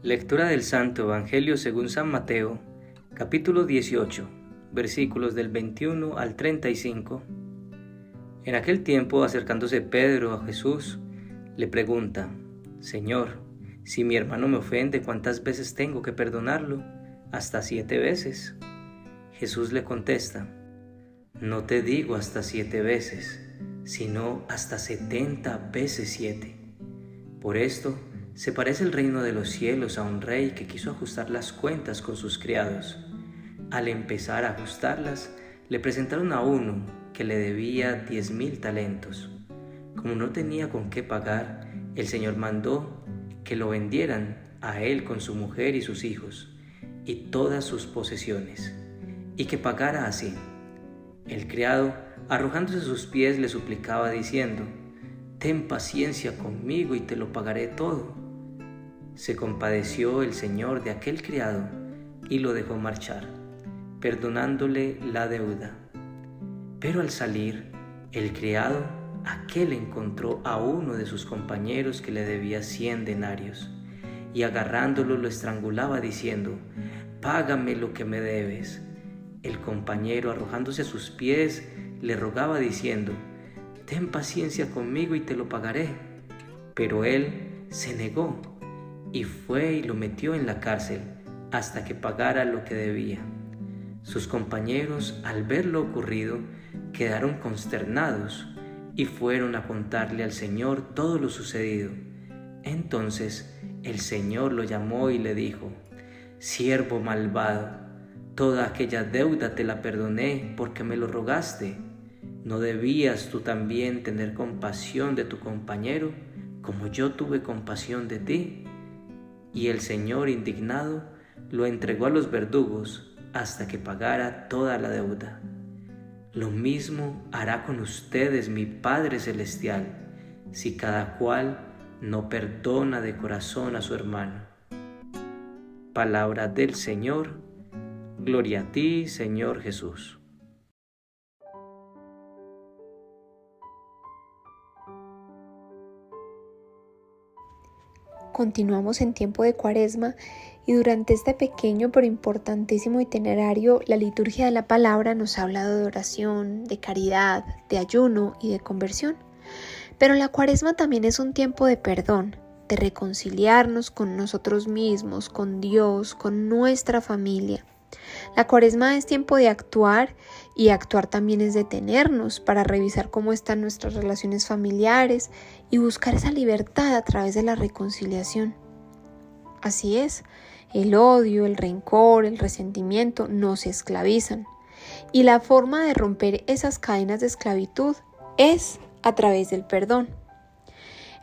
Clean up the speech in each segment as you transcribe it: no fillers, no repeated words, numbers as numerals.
Lectura del Santo Evangelio según San Mateo, capítulo 18, versículos del 21 al 35. En aquel tiempo, acercándose Pedro a Jesús, le pregunta: Señor, si mi hermano me ofende, ¿cuántas veces tengo que perdonarlo? ¿Hasta 7 veces? Jesús le contesta: No te digo hasta 7 veces, sino hasta 70 veces 7. Por esto se parece el reino de los cielos a un rey que quiso ajustar las cuentas con sus criados. Al empezar a ajustarlas, le presentaron a uno que le debía 10,000 talentos. Como no tenía con qué pagar, el Señor mandó que lo vendieran a él con su mujer y sus hijos, y todas sus posesiones, y que pagara así. El criado, arrojándose a sus pies, le suplicaba diciendo: Ten paciencia conmigo y te lo pagaré todo. Se compadeció el Señor de aquel criado y lo dejó marchar, perdonándole la deuda. Pero al salir, el criado aquel encontró a uno de sus compañeros que le debía 100 denarios, y agarrándolo lo estrangulaba diciendo: Págame lo que me debes. El compañero, arrojándose a sus pies, le rogaba diciendo: Ten paciencia conmigo y te lo pagaré. Pero él se negó y fue y lo metió en la cárcel hasta que pagara lo que debía. Sus compañeros, al ver lo ocurrido, quedaron consternados y fueron a contarle al Señor todo lo sucedido. Entonces el Señor lo llamó y le dijo: Siervo malvado, toda aquella deuda te la perdoné porque me lo rogaste. ¿No debías tú también tener compasión de tu compañero, como yo tuve compasión de ti? Y el Señor, indignado, lo entregó a los verdugos hasta que pagara toda la deuda. Lo mismo hará con ustedes mi Padre Celestial, si cada cual no perdona de corazón a su hermano. Palabra del Señor. Gloria a ti, Señor Jesús. Continuamos en tiempo de Cuaresma y durante este pequeño pero importantísimo itinerario, la liturgia de la palabra nos ha hablado de oración, de caridad, de ayuno y de conversión. Pero la Cuaresma también es un tiempo de perdón, de reconciliarnos con nosotros mismos, con Dios, con nuestra familia. La Cuaresma es tiempo de actuar, y actuar también es detenernos para revisar cómo están nuestras relaciones familiares y buscar esa libertad a través de la reconciliación. Así es, el odio, el rencor, el resentimiento nos esclavizan, y la forma de romper esas cadenas de esclavitud es a través del perdón.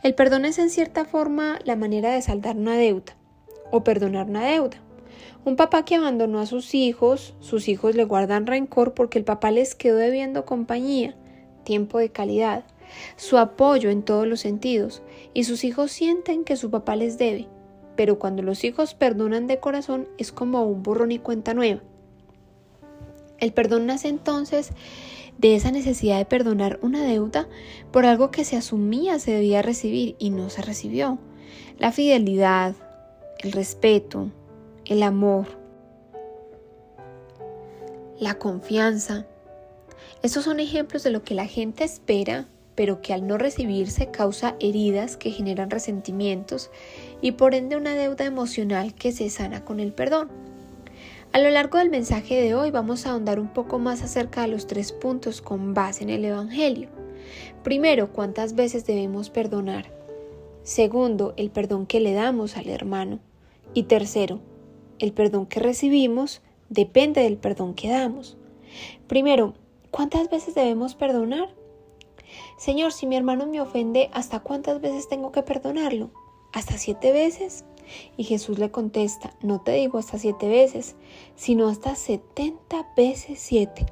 El perdón es en cierta forma la manera de saldar una deuda o perdonar una deuda. Un papá que abandonó a sus hijos le guardan rencor porque el papá les quedó debiendo compañía, tiempo de calidad, su apoyo en todos los sentidos, y sus hijos sienten que su papá les debe, pero cuando los hijos perdonan de corazón es como un borrón y cuenta nueva. El perdón nace entonces de esa necesidad de perdonar una deuda por algo que se asumía se debía recibir y no se recibió. La fidelidad, el respeto, el amor, la confianza. Estos son ejemplos de lo que la gente espera, pero que al no recibirse causa heridas que generan resentimientos y por ende una deuda emocional que se sana con el perdón. A lo largo del mensaje de hoy vamos a ahondar un poco más acerca de los 3 puntos con base en el Evangelio. Primero, ¿cuántas veces debemos perdonar? Segundo, el perdón que le damos al hermano. Y tercero, el perdón que recibimos depende del perdón que damos. Primero, ¿cuántas veces debemos perdonar? Señor, si mi hermano me ofende, ¿hasta cuántas veces tengo que perdonarlo? ¿Hasta 7 veces? Y Jesús le contesta: No te digo hasta 7 veces, sino hasta 70 veces 7.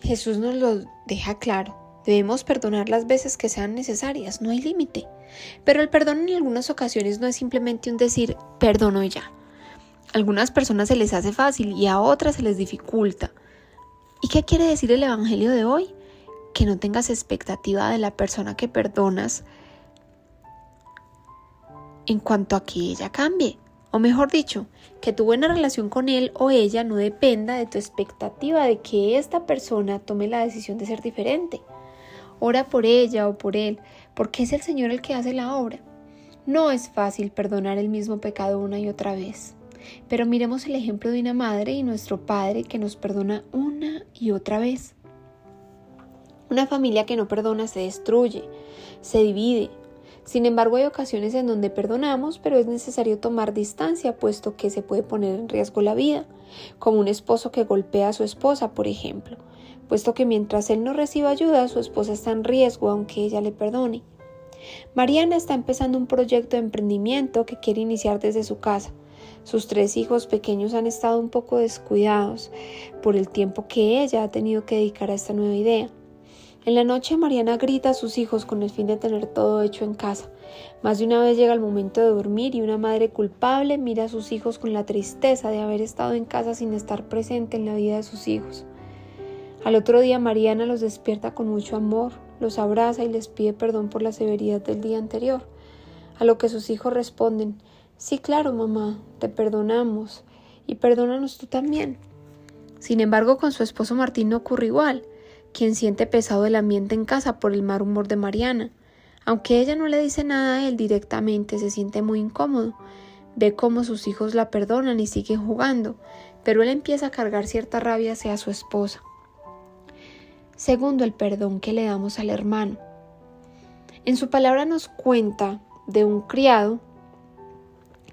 Jesús nos lo deja claro. Debemos perdonar las veces que sean necesarias, no hay límite. Pero el perdón en algunas ocasiones no es simplemente un decir perdono y ya. A algunas personas se les hace fácil y a otras se les dificulta. ¿Y qué quiere decir el Evangelio de hoy? Que no tengas expectativa de la persona que perdonas, en cuanto a que ella cambie. O mejor dicho, que tu buena relación con él o ella no dependa de tu expectativa de que esta persona tome la decisión de ser diferente. Ora por ella o por él, porque es el Señor el que hace la obra. No es fácil perdonar el mismo pecado una y otra vez, pero miremos el ejemplo de una madre y nuestro Padre que nos perdona una y otra vez. Una familia que no perdona se destruye, se divide. Sin embargo, hay ocasiones en donde perdonamos, pero es necesario tomar distancia, puesto que se puede poner en riesgo la vida, como un esposo que golpea a su esposa, por ejemplo, puesto que mientras él no reciba ayuda, su esposa está en riesgo, aunque ella le perdone. Mariana está empezando un proyecto de emprendimiento que quiere iniciar desde su casa. Sus 3 hijos pequeños han estado un poco descuidados por el tiempo que ella ha tenido que dedicar a esta nueva idea. En la noche Mariana grita a sus hijos con el fin de tener todo hecho en casa. Más de una vez llega el momento de dormir y una madre culpable mira a sus hijos con la tristeza de haber estado en casa sin estar presente en la vida de sus hijos. Al otro día Mariana los despierta con mucho amor, los abraza y les pide perdón por la severidad del día anterior. A lo que sus hijos responden: sí, claro, mamá, te perdonamos y perdónanos tú también. Sin embargo, con su esposo Martín no ocurre igual, quien siente pesado el ambiente en casa por el mal humor de Mariana. Aunque ella no le dice nada a él directamente, se siente muy incómodo. Ve cómo sus hijos la perdonan y siguen jugando, pero él empieza a cargar cierta rabia hacia su esposa. Segundo, el perdón que le damos al hermano. En su palabra nos cuenta de un criado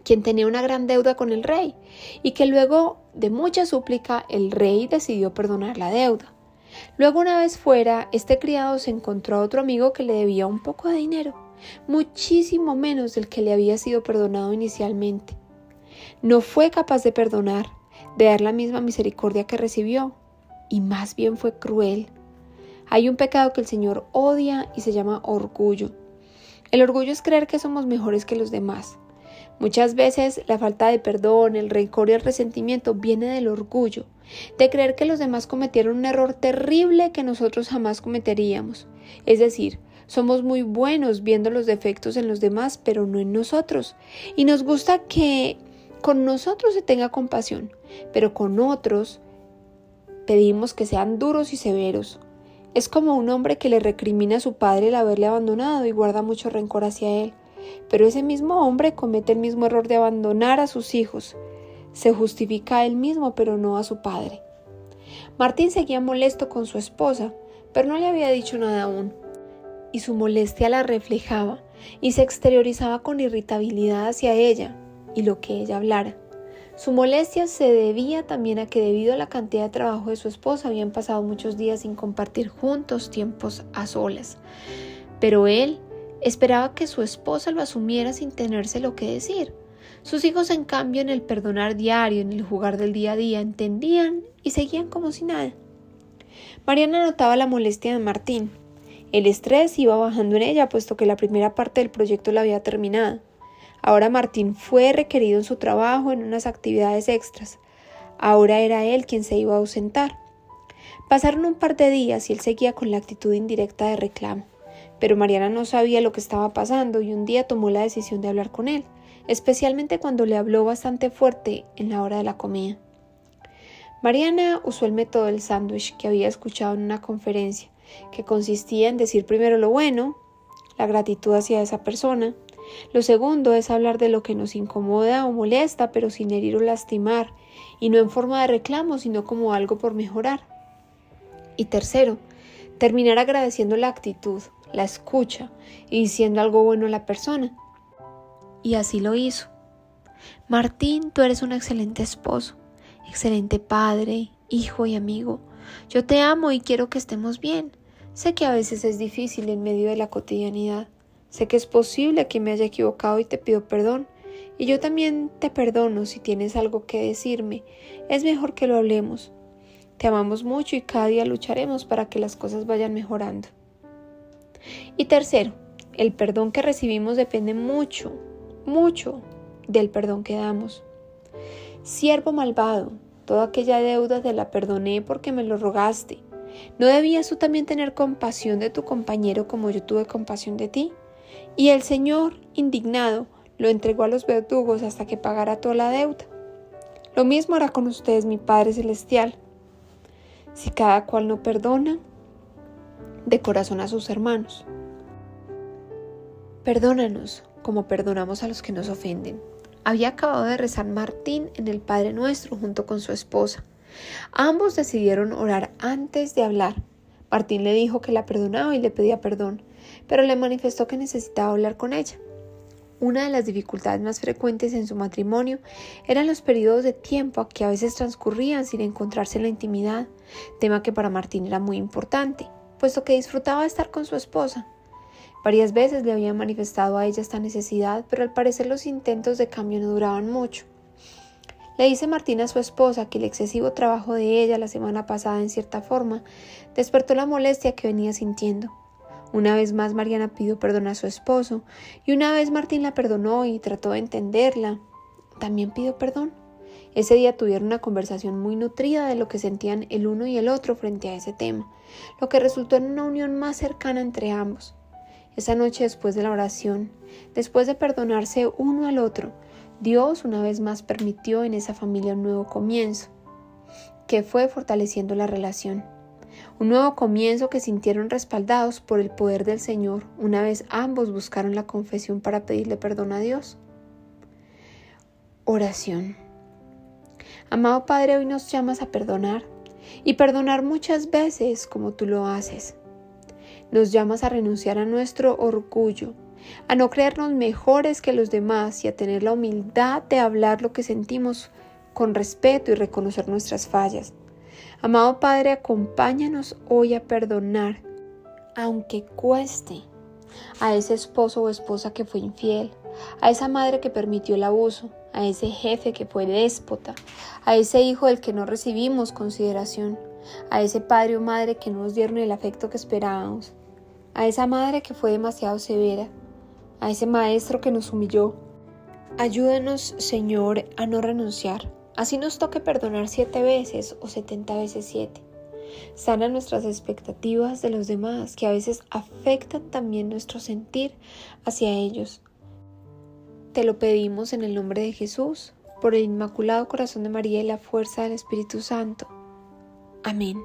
quien tenía una gran deuda con el rey y que luego de mucha súplica el rey decidió perdonar la deuda. Luego, una vez fuera, este criado se encontró a otro amigo que le debía un poco de dinero, muchísimo menos del que le había sido perdonado inicialmente. No fue capaz de perdonar, de dar la misma misericordia que recibió, y más bien fue cruel. Hay un pecado que el Señor odia y se llama orgullo. El orgullo es creer que somos mejores que los demás. Muchas veces la falta de perdón, el rencor y el resentimiento viene del orgullo, de creer que los demás cometieron un error terrible que nosotros jamás cometeríamos. Es decir, somos muy buenos viendo los defectos en los demás, pero no en nosotros. Y nos gusta que con nosotros se tenga compasión, pero con otros pedimos que sean duros y severos. Es como un hombre que le recrimina a su padre el haberle abandonado y guarda mucho rencor hacia él. Pero ese mismo hombre comete el mismo error de abandonar a sus hijos. Se justifica a él mismo, pero no a su padre. Martín seguía molesto con su esposa, pero no le había dicho nada aún. Y su molestia la reflejaba y se exteriorizaba con irritabilidad hacia ella y lo que ella hablara. Su molestia se debía también a que debido a la cantidad de trabajo de su esposa habían pasado muchos días sin compartir juntos tiempos a solas. Pero él esperaba que su esposa lo asumiera sin tenérselo que decir. Sus hijos, en cambio, en el perdonar diario, en el jugar del día a día, entendían y seguían como si nada. Mariana notaba la molestia de Martín. El estrés iba bajando en ella, puesto que la primera parte del proyecto la había terminado. Ahora Martín fue requerido en su trabajo en unas actividades extras. Ahora era él quien se iba a ausentar. Pasaron un par de días y él seguía con la actitud indirecta de reclamo. Pero Mariana no sabía lo que estaba pasando y un día tomó la decisión de hablar con él, especialmente cuando le habló bastante fuerte en la hora de la comida. Mariana usó el método del sándwich que había escuchado en una conferencia, que consistía en decir primero lo bueno, la gratitud hacia esa persona. Lo segundo es hablar de lo que nos incomoda o molesta, pero sin herir o lastimar, y no en forma de reclamo, sino como algo por mejorar. Y tercero, terminar agradeciendo la actitud, la escucha y diciendo algo bueno a la persona. Y así lo hizo. Martín, tú eres un excelente esposo, excelente padre, hijo y amigo. Yo te amo y quiero que estemos bien. Sé que a veces es difícil en medio de la cotidianidad. Sé que es posible que me haya equivocado y te pido perdón. Y yo también te perdono si tienes algo que decirme. Es mejor que lo hablemos. Te amamos mucho y cada día lucharemos para que las cosas vayan mejorando. Y tercero, el perdón que recibimos depende mucho del perdón que damos. Siervo malvado, toda aquella deuda te la perdoné porque me lo rogaste. ¿No debías tú también tener compasión de tu compañero como yo tuve compasión de ti? Y el Señor, indignado, lo entregó a los verdugos hasta que pagara toda la deuda. Lo mismo hará con ustedes mi Padre Celestial, si cada cual no perdona de corazón a sus hermanos. Perdónanos como perdonamos a los que nos ofenden. Había acabado de rezar Martín en el Padre Nuestro junto con su esposa. Ambos decidieron orar antes de hablar. Martín le dijo que la perdonaba y le pedía perdón, pero le manifestó que necesitaba hablar con ella. Una de las dificultades más frecuentes en su matrimonio eran los periodos de tiempo que a veces transcurrían sin encontrarse en la intimidad, tema que para Martín era muy importante, puesto que disfrutaba de estar con su esposa. Varias veces le había manifestado a ella esta necesidad, pero al parecer los intentos de cambio no duraban mucho. Le dice Martín a su esposa que el excesivo trabajo de ella la semana pasada en cierta forma despertó la molestia que venía sintiendo. Una vez más Mariana pidió perdón a su esposo y una vez Martín la perdonó y trató de entenderla. También pidió perdón. Ese día tuvieron una conversación muy nutrida de lo que sentían el uno y el otro frente a ese tema, lo que resultó en una unión más cercana entre ambos. Esa noche después de la oración, después de perdonarse uno al otro, Dios una vez más permitió en esa familia un nuevo comienzo, que fue fortaleciendo la relación. Un nuevo comienzo que sintieron respaldados por el poder del Señor una vez ambos buscaron la confesión para pedirle perdón a Dios. Oración. Amado Padre, hoy nos llamas a perdonar y perdonar muchas veces como tú lo haces. Nos llamas a renunciar a nuestro orgullo, a no creernos mejores que los demás y a tener la humildad de hablar lo que sentimos con respeto y reconocer nuestras fallas. Amado Padre, acompáñanos hoy a perdonar, aunque cueste, a ese esposo o esposa que fue infiel, a esa madre que permitió el abuso, a ese jefe que fue déspota, a ese hijo del que no recibimos consideración, a ese padre o madre que no nos dieron el afecto que esperábamos, a esa madre que fue demasiado severa, a ese maestro que nos humilló. Ayúdanos, Señor, a no renunciar, así nos toque perdonar 7 veces o 70 veces 7. Sana nuestras expectativas de los demás, que a veces afectan también nuestro sentir hacia ellos. Te lo pedimos en el nombre de Jesús, por el Inmaculado Corazón de María y la fuerza del Espíritu Santo. Amén.